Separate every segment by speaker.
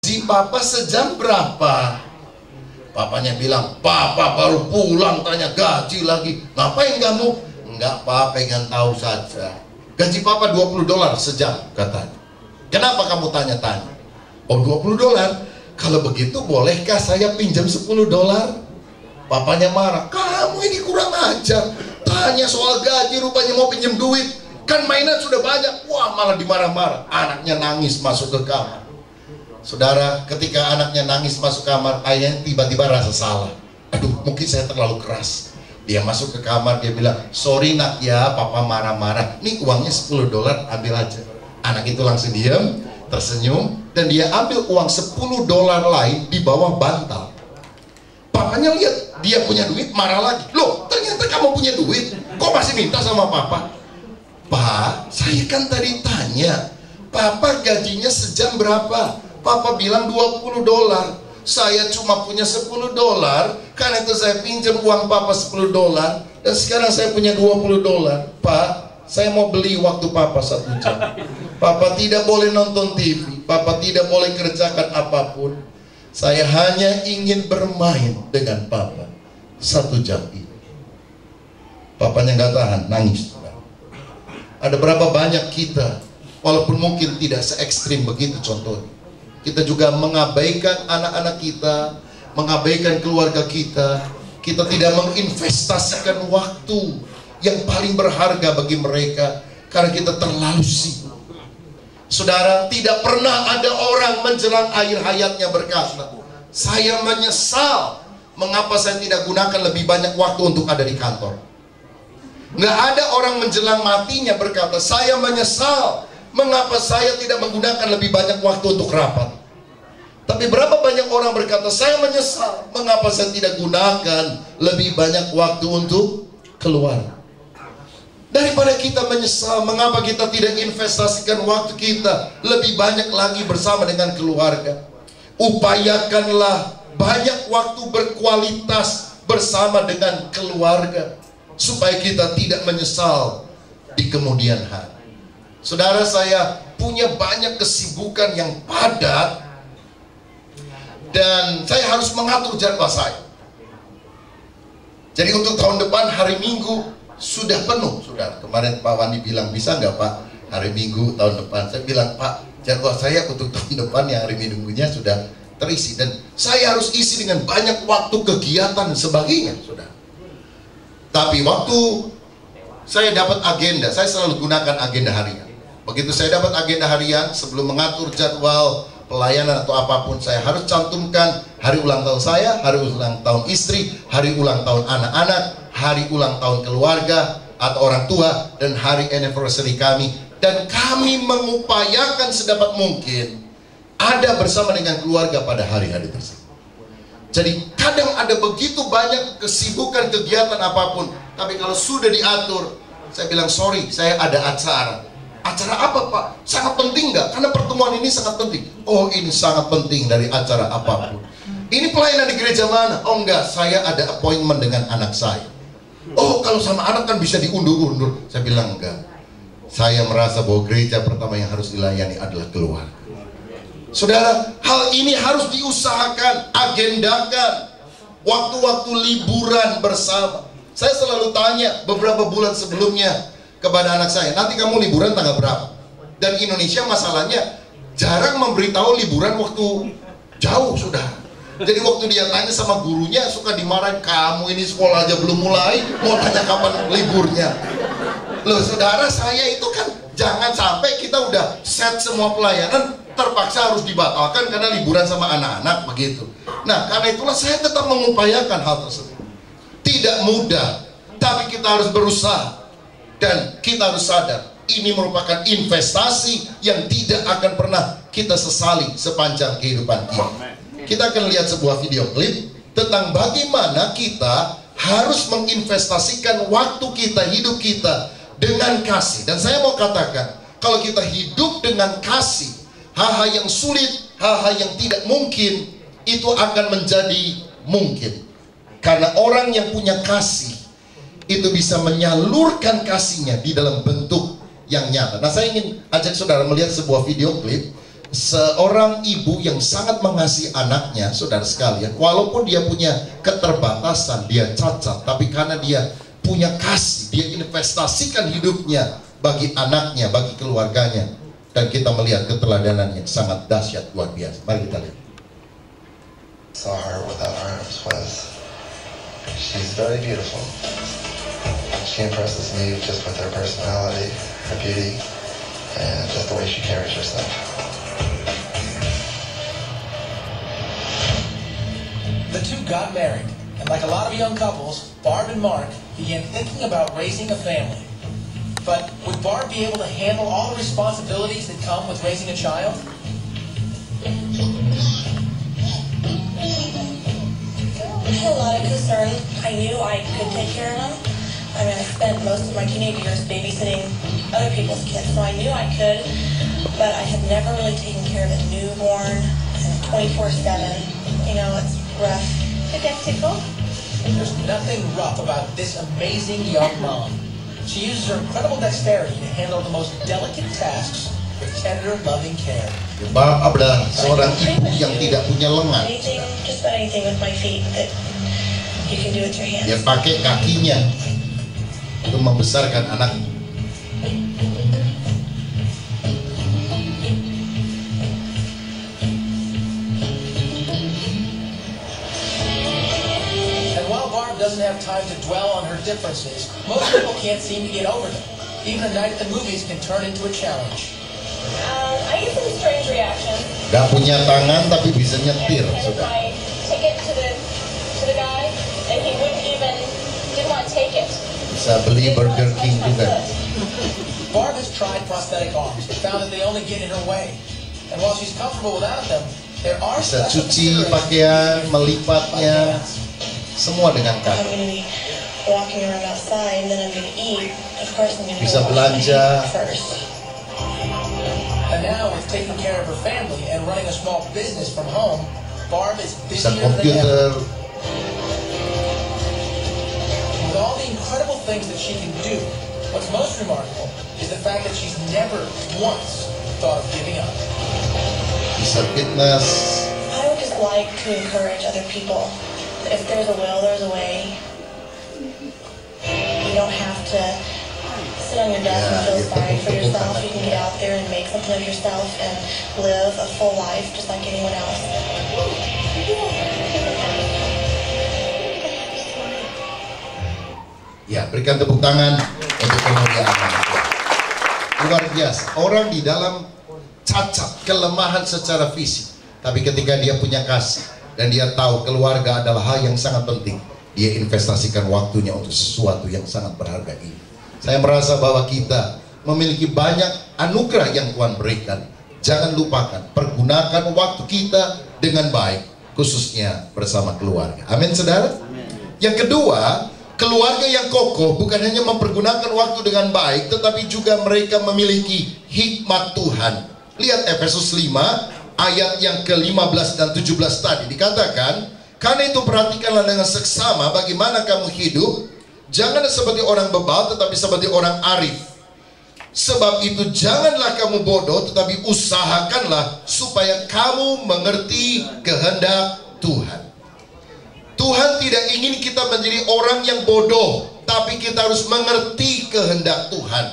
Speaker 1: Si papa sejam berapa? Papanya bilang, papa baru pulang, tanya gaji lagi. Ngapain kamu? Enggak, papa pengen tahu saja. Gaji papa $20 sejam, katanya. Kenapa kamu tanya-tanya? Oh, $20. Kalau begitu bolehkah saya pinjam $10? Papanya marah, kamu ini kurang ajar. Tanya soal gaji, rupanya mau pinjam duit. Kan mainan sudah banyak. Wah, malah dimarah-marah. Anaknya nangis masuk ke kamar. Saudara, ketika anaknya nangis masuk kamar, ayahnya tiba-tiba rasa salah. Aduh, mungkin saya terlalu keras. Dia masuk ke kamar, dia bilang, sorry nak ya, papa marah-marah. Nih uangnya $10, ambil aja. Anak itu langsung diam, tersenyum, dan dia ambil uang $10 lain di bawah bantal. Papanya lihat, dia punya duit, marah lagi. Loh, ternyata kamu punya duit, kok masih minta sama papa? Pak, saya kan tadi tanya, papa gajinya sejam berapa? Papa bilang $20. Saya cuma punya $10. Karena itu saya pinjam uang papa $10. Dan sekarang saya punya $20. Pak, saya mau beli waktu papa 1 jam. Papa tidak boleh nonton TV. Papa tidak boleh kerjakan apapun. Saya hanya ingin bermain dengan papa 1 jam ini. Papanya nggak tahan, nangis. Ada berapa banyak kita, walaupun mungkin tidak se ekstrim begitu contohnya, kita juga mengabaikan anak-anak kita, mengabaikan keluarga kita. Kita tidak menginvestasikan waktu yang paling berharga bagi mereka karena kita terlalu sibuk. Saudara, tidak pernah ada orang menjelang akhir hayatnya berkata, saya menyesal mengapa saya tidak gunakan lebih banyak waktu untuk ada di kantor. Nggak ada orang menjelang matinya berkata, saya menyesal mengapa saya tidak menggunakan lebih banyak waktu untuk rapat. Tapi berapa banyak orang berkata, saya menyesal mengapa saya tidak gunakan lebih banyak waktu untuk keluar. Daripada kita menyesal mengapa kita tidak investasikan waktu kita lebih banyak lagi bersama dengan keluarga. Upayakanlah banyak waktu berkualitas bersama dengan keluarga, supaya kita tidak menyesal di kemudian hari. Saudara, saya punya banyak kesibukan yang padat, dan saya harus mengatur jadwal saya. Jadi untuk tahun depan hari Minggu sudah penuh, saudara. Kemarin Pak Wandi bilang, bisa nggak Pak hari Minggu tahun depan? Saya bilang, Pak, jadwal saya untuk tahun depan yang hari Minggunya sudah terisi. Dan saya harus isi dengan banyak waktu kegiatan dan sebagainya, saudara. Tapi waktu saya dapat agenda, saya selalu gunakan agenda harian. Begitu saya dapat agenda harian, sebelum mengatur jadwal pelayanan atau apapun, saya harus cantumkan hari ulang tahun saya, hari ulang tahun istri, hari ulang tahun anak-anak, hari ulang tahun keluarga atau orang tua, dan hari anniversary kami. Dan kami mengupayakan sedapat mungkin ada bersama dengan keluarga pada hari-hari tersebut. Jadi kadang ada begitu banyak kesibukan kegiatan apapun, tapi kalau sudah diatur, saya bilang, sorry, saya ada acara. Acara apa Pak? Sangat penting nggak? Karena pertemuan ini sangat penting. Oh, ini sangat penting dari acara apapun. Ini pelayanan di gereja mana? Oh enggak, saya ada appointment dengan anak saya. Oh, kalau sama anak kan bisa diundur-undur. Saya bilang enggak. Saya merasa bahwa gereja pertama yang harus dilayani adalah keluarga. Saudara, hal ini harus diusahakan, agendakan. Waktu-waktu liburan bersama. Saya selalu tanya beberapa bulan sebelumnya kepada anak saya, nanti kamu liburan tanggal berapa? Dan Indonesia masalahnya jarang memberitahu liburan waktu jauh, sudah. Jadi waktu dia tanya sama gurunya, suka dimarahin, kamu ini sekolah aja belum mulai, mau tanya kapan liburnya. Loh saudara, saya itu kan jangan sampai kita udah set semua pelayanan, terpaksa harus dibatalkan karena liburan sama anak-anak, begitu. Nah, karena itulah saya tetap mengupayakan hal tersebut. Tidak mudah, tapi kita harus berusaha. Dan kita harus sadar, ini merupakan investasi yang tidak akan pernah kita sesali sepanjang kehidupan kita. Kita akan lihat sebuah video klip tentang bagaimana kita harus menginvestasikan waktu kita, hidup kita dengan kasih. Dan saya mau katakan, kalau kita hidup dengan kasih, hal-hal yang sulit, hal-hal yang tidak mungkin, itu akan menjadi mungkin. Karena orang yang punya kasih itu bisa menyalurkan kasihnya di dalam bentuk yang nyata. Nah, saya ingin ajak saudara melihat sebuah video klip seorang ibu yang sangat mengasihi anaknya, saudara sekalian, walaupun dia punya keterbatasan, dia cacat, tapi karena dia punya kasih, dia investasikan hidupnya bagi anaknya, bagi keluarganya. Dan kita melihat keteladanan yang sangat dahsyat, luar biasa. Mari kita lihat.
Speaker 2: Saw her without arms was, she's very beautiful. She impresses me just with her personality, her beauty, and just the way she carries herself.
Speaker 3: The two got married, and like a lot of young couples, Barb and Mark began thinking about raising a family. But would Barb be able to handle all the responsibilities that come with raising a child?
Speaker 4: I had a lot of concern. I knew I could take care of them. I mean, I spent most of my teenage years babysitting other people's kids, so I knew I could, but I had never really taken care of a newborn and 24/7. You know, it's rough.
Speaker 3: There's nothing rough about this amazing young mom. She uses her incredible dexterity to handle the most delicate tasks with tender, loving care.
Speaker 1: Barb adalah seorang ibu yang tidak punya lengan.
Speaker 4: Anything, just about anything with my feet that you can do with your hands.
Speaker 1: Dia pakai kakinya untuk membesarkan anaknya.
Speaker 3: And while Barb doesn't have time to dwell on her differences, most people can't seem to get over them. Even a night at the movies can turn into a challenge.
Speaker 4: I get some strange reactions.
Speaker 1: Gak punya tangan tapi bisa nyetir, saudara.
Speaker 4: I take it to the guy, and he didn't want to take it.
Speaker 1: Bisa beli Burger King juga.
Speaker 3: Barb has tried prosthetic arms, but found that they only get in her way. And while she's comfortable without them, there are
Speaker 1: Bisa
Speaker 3: special
Speaker 1: cuci
Speaker 3: considerations
Speaker 1: pakaian,
Speaker 3: by
Speaker 1: melipatnya,
Speaker 3: hands.
Speaker 1: semua dengan
Speaker 4: I'm
Speaker 1: kaki.
Speaker 4: going to be walking around outside, and then I'm going to eat. Of course, I'm going to
Speaker 1: Bisa
Speaker 4: wash my
Speaker 1: belanja.
Speaker 4: hands first.
Speaker 3: And now, with taking care of her family and running a small business from home, Barb is
Speaker 1: Bisa
Speaker 3: busier than ever.
Speaker 1: komputer.
Speaker 3: With all the incredible things that she can do, what's most remarkable is the fact that she's never once thought of giving up.
Speaker 1: Bisa fitness.
Speaker 4: I would just like to encourage other people. If there's a will, there's a way. You don't have to sit on your desk and feel sorry for yourself. You can get out there and make something of yourself and live a full life just like anyone else.
Speaker 1: Ya, berikan tepuk tangan untuk kemuliaan Allah. Luar biasa. Orang di dalam cacat, kelemahan secara fisik, tapi ketika dia punya kasih dan dia tahu keluarga adalah hal yang sangat penting, dia investasikan waktunya untuk sesuatu yang sangat berharga ini. Saya merasa bahwa kita memiliki banyak anugerah yang Tuhan berikan. Jangan lupakan, pergunakan waktu kita dengan baik, khususnya bersama keluarga. Amin, saudara. Yang kedua, keluarga yang kokoh bukan hanya mempergunakan waktu dengan baik, tetapi juga mereka memiliki hikmat Tuhan. Lihat Efesus 5 ayat yang ke-15 dan 17 tadi dikatakan, karena itu perhatikanlah dengan seksama bagaimana kamu hidup, jangan seperti orang bebal tetapi seperti orang arif. Sebab itu janganlah kamu bodoh, tetapi usahakanlah supaya kamu mengerti kehendak Tuhan. Tuhan tidak ingin kita menjadi orang yang bodoh, tapi kita harus mengerti kehendak Tuhan.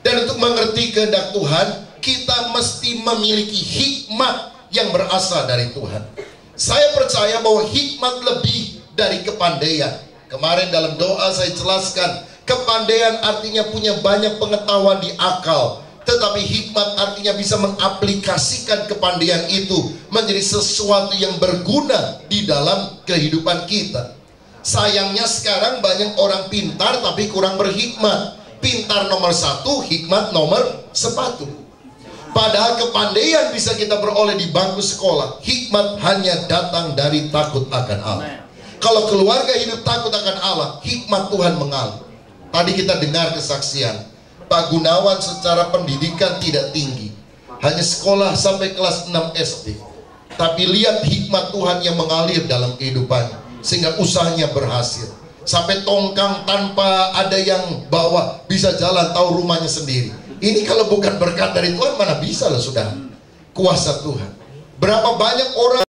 Speaker 1: Dan untuk mengerti kehendak Tuhan, kita mesti memiliki hikmat yang berasal dari Tuhan. Saya percaya bahwa hikmat lebih dari kepandaian. Kemarin dalam doa saya jelaskan, kepandaian artinya punya banyak pengetahuan di akal, tetapi hikmat artinya bisa mengaplikasikan kepandaian itu menjadi sesuatu yang berguna di dalam kehidupan kita. Sayangnya sekarang banyak orang pintar tapi kurang berhikmat. Pintar nomor satu, hikmat nomor sepatu. Padahal kepandaian bisa kita peroleh di bangku sekolah. Hikmat hanya datang dari takut akan Allah. Kalau keluarga hidup takut akan Allah, hikmat Tuhan mengalir. Tadi kita dengar kesaksian Pak Gunawan secara pendidikan tidak tinggi, hanya sekolah sampai kelas 6 SD. Tapi lihat hikmat Tuhan yang mengalir dalam kehidupannya, sehingga usahanya berhasil. Sampai tongkang tanpa ada yang bawa, bisa jalan, tahu rumahnya sendiri. Ini kalau bukan berkat dari Tuhan, mana bisa loh sudah. kuasa Tuhan. Berapa banyak orang